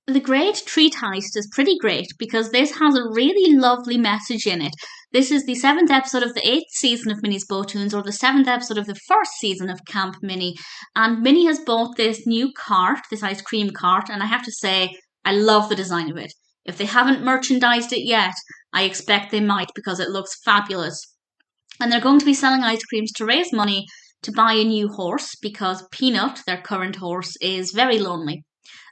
The Great Treat Heist is pretty great because this has a really lovely message in it. This is the seventh episode of the eighth season of Minnie's Bow-Toons, or the seventh episode of the first season of Camp Minnie. And Minnie has bought this new cart, this ice cream cart, and I have to say, I love the design of it. If they haven't merchandised it yet, I expect they might because it looks fabulous. And they're going to be selling ice creams to raise money to buy a new horse because Peanut, their current horse, is very lonely.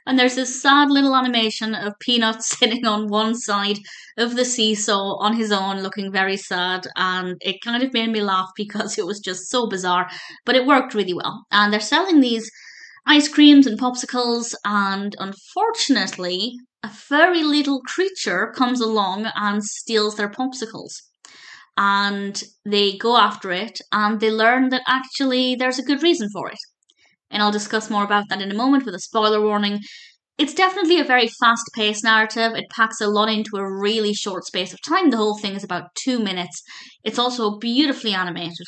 And there's this sad little animation of Peanut sitting on one side of the seesaw on his own, looking very sad. And it kind of made me laugh because it was just so bizarre, but it worked really well. And they're selling these ice creams and popsicles, and unfortunately, a furry little creature comes along and steals their popsicles. And they go after it, and they learn that actually there's a good reason for it, and I'll discuss more about that in a moment with a spoiler warning. It's definitely a very fast paced narrative. It packs a lot into a really short space of time. The whole thing is about 2 minutes. It's also beautifully animated.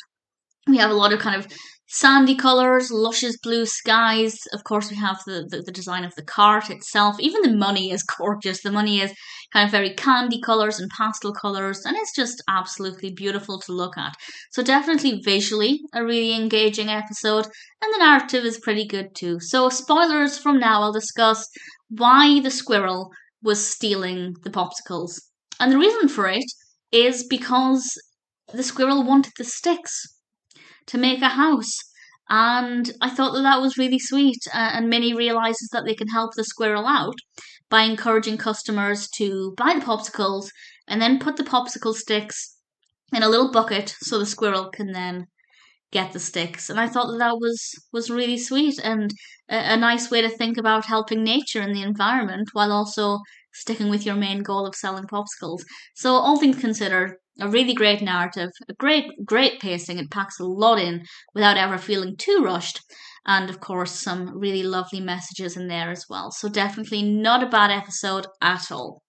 We have a lot of kind of sandy colours, luscious blue skies. Of course, we have the design of the cart itself. Even the money is gorgeous. The money is kind of very candy colours and pastel colours, and it's just absolutely beautiful to look at. So, definitely visually a really engaging episode, and the narrative is pretty good too. So, spoilers from now, I'll discuss why the squirrel was stealing the popsicles. And the reason for it is because the squirrel wanted the sticks to make a house. And I thought that that was really sweet. And Minnie realizes that they can help the squirrel out by encouraging customers to buy the popsicles and then put the popsicle sticks in a little bucket so the squirrel can then get the sticks. And I thought that that was really sweet and a nice way to think about helping nature and the environment while also sticking with your main goal of selling popsicles. So all things considered, a really great narrative, a great pacing. It packs a lot in without ever feeling too rushed. And of course, some really lovely messages in there as well. So definitely not a bad episode at all.